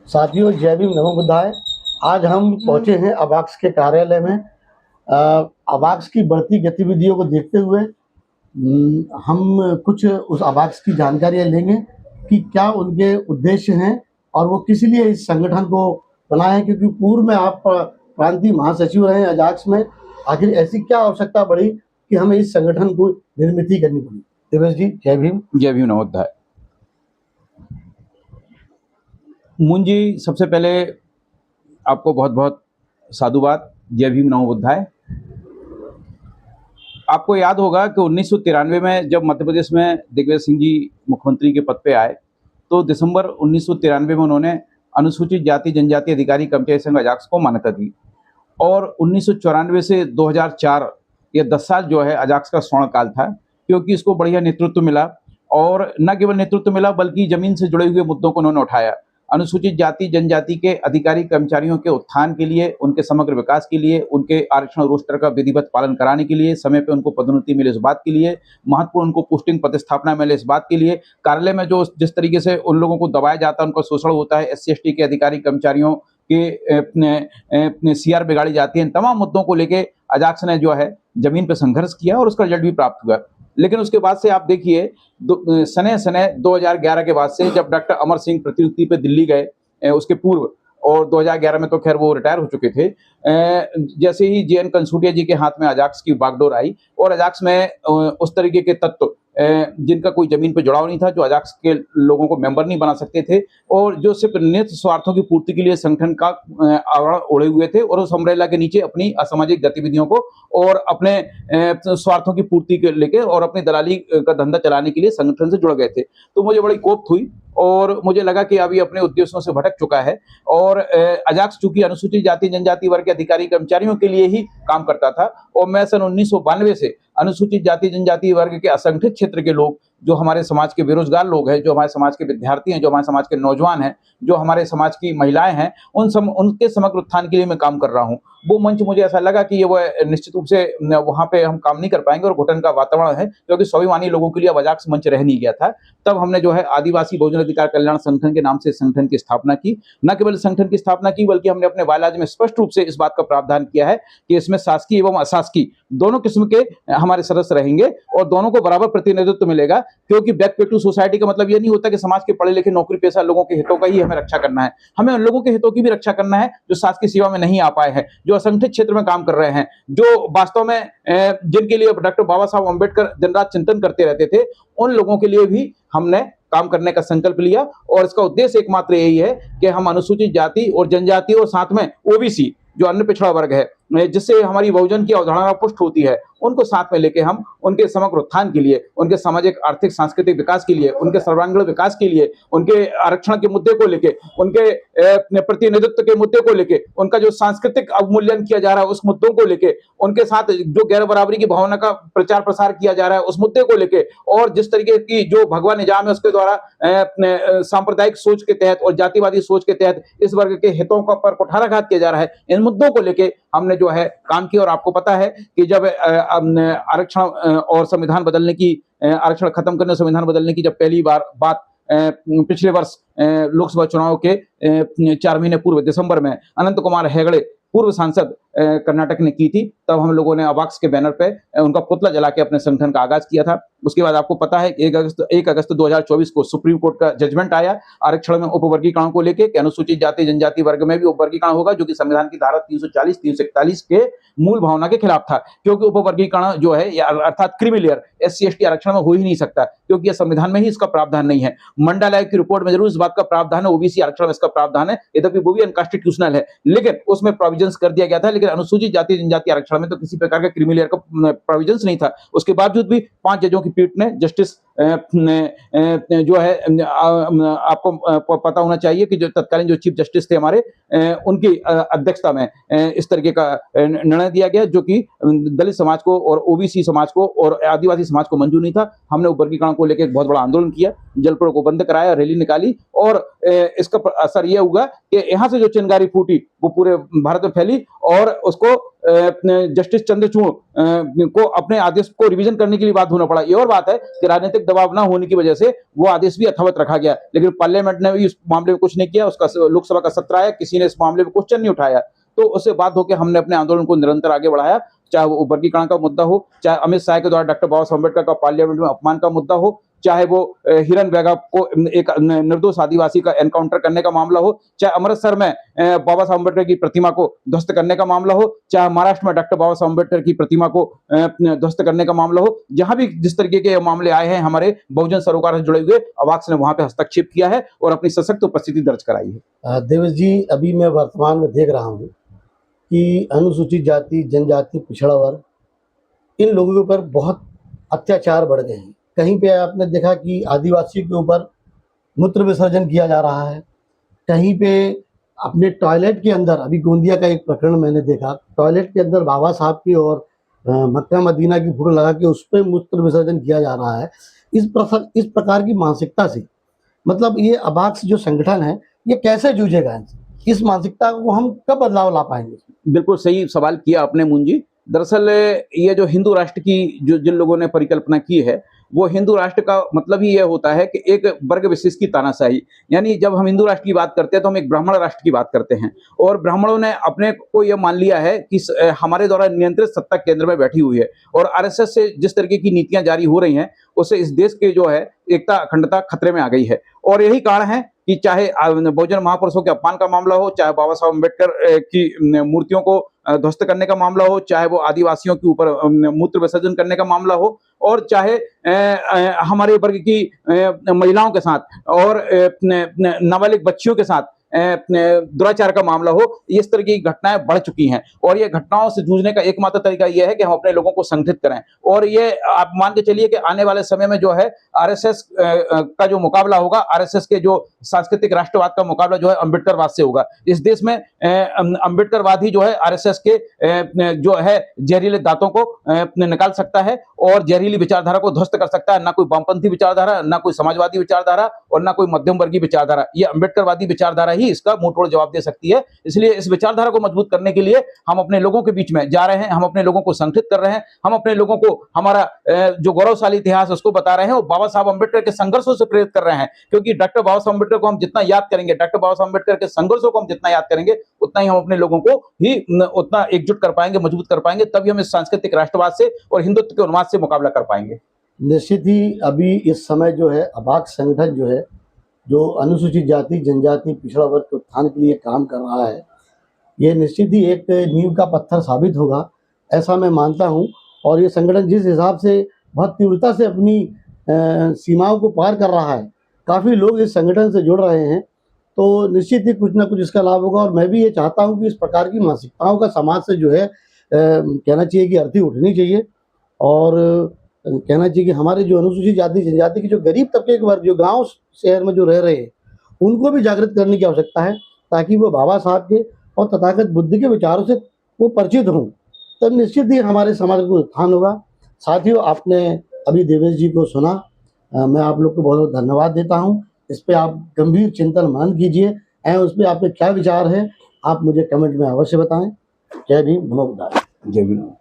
साथियों, जय भीम, नमो बुद्धाय। आज हम पहुंचे हैं अबाक्स के कार्यालय में। अबाक्स की बढ़ती गतिविधियों को देखते हुए हम कुछ उस अबाक्स की जानकारियां लेंगे कि क्या उनके उद्देश्य हैं और वो किस लिए इस संगठन को बनाए हैं, क्योंकि पूर्व में आप प्रांतीय महासचिव रहे अजाक्स में। आखिर ऐसी क्या आवश्यकता पड़ी कि हमें इस संगठन को निर्मित करनी पड़ी? दिवेश जी, जय भीम। जय भीम, नमो बुद्धाय। मुंजी, सबसे पहले आपको बहुत बहुत साधुवाद। जय भीम, नमो बुद्धाय। आपको याद होगा कि 1993 में जब मध्य प्रदेश में दिग्विजय सिंह जी मुख्यमंत्री के पद पे आए, तो दिसंबर 1993 में उन्होंने अनुसूचित जाति जनजाति अधिकारी कर्मचारी संघ अजाक्स को मान्यता दी और 1994 से 2004 ये 10 साल जो है अजाक्स का स्वर्ण काल था, क्योंकि इसको बढ़िया नेतृत्व मिला और न केवल नेतृत्व मिला बल्कि जमीन से जुड़े हुए मुद्दों को उन्होंने उठाया। अनुसूचित जाति जनजाति के अधिकारी कर्मचारियों के उत्थान के लिए, उनके समग्र विकास के लिए, उनके आरक्षण रोस्टर का विधिवत पालन कराने के लिए, समय पे उनको पदोन्नति मिले इस बात के लिए, महत्वपूर्ण उनको पोस्टिंग प्रतिस्थापना मिले इस बात के लिए, कार्यालय में जो जिस तरीके से उन लोगों को दबाया जाता है, उनका शोषण होता है, SC ST के अधिकारी कर्मचारियों के अपने CR बिगाड़ी जाती है, इन तमाम मुद्दों को लेके अजाक्स ने जो है जमीन पे संघर्ष किया और उसका रिजल्ट भी प्राप्त हुआ। लेकिन उसके बाद से आप देखिए सने 2011 के बाद से, जब डॉक्टर अमर सिंह प्रतिनियुक्ति पे दिल्ली गए उसके पूर्व, और 2011 में तो खैर वो रिटायर हो चुके थे, जैसे ही JN कंसुटिया जी के हाथ में अजाक्स की बागडोर आई और अजाक्स में उस तरीके के तत्व जिनका कोई जमीन पे जुड़ाव नहीं था, जो अजाक्स के लोगों को मेंबर नहीं बना सकते थे और जो सिर्फ निहित स्वार्थों की पूर्ति के लिए संगठन का आवरण ओढ़े हुए थे और उस अम्ब्रेला के नीचे अपनी असामाजिक गतिविधियों को और अपने स्वार्थों की पूर्ति के लेके और अपनी दलाली का धंधा चलाने के लिए संगठन से जुड़ गए थे। तो मुझे बड़ी कोफ्त हुई और मुझे लगा कि अभी अपने उद्देश्यों से भटक चुका है और अजाक्स चूंकि अनुसूचित जाति जनजाति वर्ग के अधिकारी कर्मचारियों के लिए ही काम करता था और मैं सन 1992 से अनुसूचित जाति जनजाति वर्ग के असंगठित क्षेत्र के लोग, जो हमारे समाज के बेरोजगार लोग हैं, जो हमारे समाज के विद्यार्थी हैं, जो हमारे समाज के नौजवान हैं, जो हमारे समाज की महिलाएं हैं, उनके समग्र उत्थान के लिए मैं काम कर रहा हूं। वो मंच मुझे ऐसा लगा कि ये वो निश्चित रूप से वहां पे हम काम नहीं कर पाएंगे और घुटन का वातावरण है, क्योंकि स्वाभिमानी लोगों के लिए अब अजाक्स मंच रह नहीं गया था। तब हमने जो है आदिवासी बहुजन अधिकार कल्याण संगठन के नाम से संगठन की स्थापना की। न केवल संगठन की स्थापना की बल्कि हमने अपने बायलॉज में स्पष्ट रूप से इस बात का प्रावधान किया है कि इसमें शासकीय एवं अशासकीय दोनों किस्म के हमारे सदस्य रहेंगे और दोनों को बराबर प्रतिनिधित्व मिलेगा, क्योंकि बैक पे टू सोसाइटी का मतलब ये नहीं होता कि समाज के पढ़े लिखे नौकरी पेशा लोगों के हितों का ही हमें रक्षा करना है। हमें उन लोगों के हितों की भी रक्षा करना है जो शासकीय सेवा में नहीं आ पाए हैं, जो असंगठित क्षेत्र में काम कर रहे हैं, जो वास्तव में जिनके लिए डॉक्टर बाबा साहब अम्बेडकर दिन रात चिंतन करते रहते थे, उन लोगों के लिए भी हमने काम करने का संकल्प लिया। और इसका उद्देश्य एकमात्र यही है कि हम अनुसूचित जाति और जनजाति और साथ में OBC जो अन्य पिछड़ा वर्ग है, जिससे हमारी बहुजन की अवधारणा पुष्ट होती है, उनको साथ में लेके हम उनके समग्र उत्थान के लिए, उनके सामाजिक आर्थिक सांस्कृतिक विकास के लिए, उनके सर्वांगीण विकास के लिए, उनके आरक्षण के मुद्दे को लेके, उनके प्रतिनिधित्व के मुद्दे को लेके, उनका जो सांस्कृतिक अवमूल्यन किया जा रहा है उस मुद्दों को लेके, उनके साथ जो गैर बराबरी की भावना का प्रचार प्रसार किया जा रहा है उस मुद्दे को लेके, और जिस तरीके की जो भगवा निजाम है उसके द्वारा सांप्रदायिक सोच के तहत और जातिवादी सोच के तहत इस वर्ग के हितों का पर कुठाराघात किया जा रहा है, इन मुद्दों को लेके हमने जो है काम किया। और आपको पता है कि जब आरक्षण और संविधान बदलने की, आरक्षण खत्म करने, संविधान बदलने की जब पहली बार बात पिछले वर्ष लोकसभा चुनाव के 4 महीने पूर्व दिसंबर में अनंत कुमार हेगड़े पूर्व सांसद कर्नाटक ने की थी, तब हम लोगों ने अबाक्स के बैनर पे उनका पुतला जला के अपने संगठन का आगाज किया था। उसके बाद आपको पता है 1 अगस्त 2024 को सुप्रीम कोर्ट का जजमेंट आया आरक्षण में उपवर्गीकरण को लेके कि अनुसूचित जाति जनजाति वर्ग में भी उपवर्गीकरण होगा, जो कि संविधान की धारा 340 341 के मूल भावना के खिलाफ था, क्योंकि उपवर्गीकरण जो है अर्थात क्रीमी लेयर SC ST आरक्षण में हो ही नहीं सकता, क्योंकि यह संविधान में ही इसका प्रावधान नहीं है। मंडल आयोग की रिपोर्ट में जरूर इस बात का प्रावधान है, OBC आरक्षण में इसका प्रावधान है, यद्यपि वो भी अनकॉन्स्टिट्यूशनल है, लेकिन उसमें प्रोविजंस कर दिया गया था। लेकिन अनुसूचित जाति जनजाति आरक्षण में तो किसी प्रकार का क्रीमी लेयर का प्रोविजंस नहीं था। उसके बावजूद भी 5 जजों की पीठ ने, जस्टिस जो है आपको पता होना चाहिए कि जो तत्कालीन जो चीफ जस्टिस थे हमारे, उनकी अध्यक्षता में इस तरीके का निर्णय दिया गया, जो कि दलित समाज को और OBC समाज को और आदिवासी समाज को मंजूर नहीं था। हमने वर्गीकरण को लेकर एक बहुत बड़ा आंदोलन किया, जलपुर को बंद कराया, रैली निकाली, और इसका असर यह हुआ कि यहाँ से जो चिंगारी फूटी वो पूरे भारत में फैली और उसको जस्टिस चंद्रचूड़ को अपने आदेश को रिवीजन करने के लिए बात होना पड़ा। ये और बात है कि राजनीतिक दबाव ना होने की वजह से वो आदेश भी यथावत रखा गया, लेकिन पार्लियामेंट ने भी इस मामले में कुछ नहीं किया। उसका लोकसभा का सत्र आया, किसी ने इस मामले में क्वेश्चन नहीं उठाया। तो उससे बात होकर हमने अपने आंदोलन को निरंतर आगे बढ़ाया, चाहे वो वर्गीकरण का मुद्दा हो, चाहे अमित शाह के द्वारा डॉक्टर बाबा साहब अम्बेडकर का पार्लियामेंट में अपमान का मुद्दा हो, चाहे वो हिरन बेगा को एक निर्दोष आदिवासी का एनकाउंटर करने का मामला हो, चाहे अमृतसर में बाबा साहब अम्बेडकर की प्रतिमा को ध्वस्त करने का मामला हो, चाहे महाराष्ट्र में डॉक्टर बाबा साहब अम्बेडकर की प्रतिमा को ध्वस्त करने का मामला हो, जहां भी जिस तरीके के मामले आए हैं हमारे बहुजन सरोकार से जुड़े हुए, अवाक्स ने वहां पे हस्तक्षेप किया है और अपनी सशक्त उपस्थिति दर्ज कराई है। देवेश जी, अभी मैं वर्तमान में देख रहा हूँ कि अनुसूचित जाति, जनजाति, पिछड़ा वर्ग, इन लोगों के ऊपर बहुत अत्याचार बढ़ गए हैं। कहीं पे आपने देखा कि आदिवासियों के ऊपर मूत्र विसर्जन किया जा रहा है, कहीं पे अपने टॉयलेट के अंदर, अभी गोंदिया का एक प्रकरण मैंने देखा, टॉयलेट के अंदर बाबा साहब की और मक्का मदीना की फोटो लगा के उस पर मूत्र विसर्जन किया जा रहा है। इस प्रकार की मानसिकता से, मतलब ये अबाक्स जो संगठन है, ये कैसे जूझेगा इनसे? इस मानसिकता को हम कब बदलाव ला पाएंगे? बिल्कुल सही सवाल किया आपने मुंजी। दरअसल ये जो हिंदू राष्ट्र की जो जिन लोगों ने परिकल्पना की है, वो हिंदू राष्ट्र का मतलब ही यह होता है कि एक वर्ग विशेष की तानाशाही। यानी जब हम हिंदू राष्ट्र की बात करते हैं तो हम एक ब्राह्मण राष्ट्र की बात करते हैं, और ब्राह्मणों ने अपने को यह मान लिया है कि हमारे द्वारा नियंत्रित सत्ता केंद्र में बैठी हुई है, और आरएसएस से जिस तरीके की नीतियां जारी हो रही हैं उससे इस देश के जो है एकता अखंडता खतरे में आ गई है। और यही कारण है कि चाहे बहुजन महापुरुषों के अपमान का मामला हो, चाहे बाबा साहब अम्बेडकर की मूर्तियों को ध्वस्त करने का मामला हो, चाहे वो आदिवासियों के ऊपर मूत्र विसर्जन करने का मामला हो, और चाहे हमारे वर्ग की महिलाओं के साथ और नाबालिग बच्चियों के साथ दुराचार का मामला हो, इस तरह की घटनाएं बढ़ चुकी हैं। और ये घटनाओं से जूझने का एकमात्र तरीका यह है कि हम अपने लोगों को संगठित करें। और ये आप मान के चलिए कि आने वाले समय में जो है आरएसएस का जो मुकाबला होगा, आरएसएस के जो सांस्कृतिक राष्ट्रवाद का मुकाबला जो है अम्बेडकरवाद से होगा। इस देश में अम्बेडकरवाद ही जो है आरएसएस के जो है जहरीले दांतों को निकाल सकता है और जहरीली विचारधारा को ध्वस्त कर सकता है। ना कोई वामपंथी विचारधारा, ना कोई समाजवादी विचारधारा और ना कोई मध्यम वर्गीय विचारधारा, ये अम्बेडकरवादी विचारधारा ही इसका मुंह तोड़ जवाब दे सकती है। इसलिए इस विचारधारा को मजबूत करने के लिए हम अपने लोगों के बीच में जा रहे हैं, हम अपने लोगों को संगठित कर रहे हैं, हम अपने लोगों को हमारा जो गौरवशाली इतिहास उसको बता रहे हैं और बाबा साहब अम्बेडकर के संघर्षों से प्रेरित कर रहे हैं। क्योंकि डॉक्टर बाबा साहब अम्बेडकर को हम जितना याद करेंगे, डॉक्टर बाबा साहब अम्बेडकर के संघर्षों को हम जितना याद करेंगे, उतना ही हम अपने लोगों को ही उतना एकजुट कर पाएंगे, मजबूत कर पाएंगे। तभी हम इस सांस्कृतिक राष्ट्रवाद से और हिंदुत्व के उन्माद से मुकाबला कर पाएंगे। निश्चित ही अभी इस समय जो है अबाक्स संगठन जो है, जो अनुसूचित जाति, जनजाति, पिछड़ा वर्ग के उत्थान के लिए काम कर रहा है, ये निश्चित ही एक नींव का पत्थर साबित होगा, ऐसा मैं मानता हूँ। और ये संगठन जिस हिसाब से बहुत तीव्रता से अपनी सीमाओं को पार कर रहा है, काफ़ी लोग इस संगठन से जुड़ रहे हैं, तो निश्चित ही कुछ ना कुछ इसका लाभ होगा। और मैं भी ये चाहता हूँ कि इस प्रकार की मानसिकताओं का समाज से जो है कहना चाहिए कि अर्थी उठनी चाहिए, और कहना चाहिए कि हमारे जो अनुसूचित जाति, जनजाति के जो गरीब तबके के वर्ग जो गाँव शहर में जो रह रहे हैं, उनको भी जागृत करने की आवश्यकता है, ताकि वो बाबा साहब के और तथागत बुद्ध के विचारों से वो परिचित हों। तब निश्चित ही हमारे समाज को उत्थान होगा। साथियों, आपने अभी देवेश जी को सुना, मैं आप लोग को बहुत बहुत धन्यवाद देता हूँ। इस पे आप गंभीर चिंतन मनन कीजिए एवं उस पर आपके क्या विचार है, आप मुझे कमेंट में अवश्य बताएं। जय भीम, नमो बुद्धाय। जय भीम।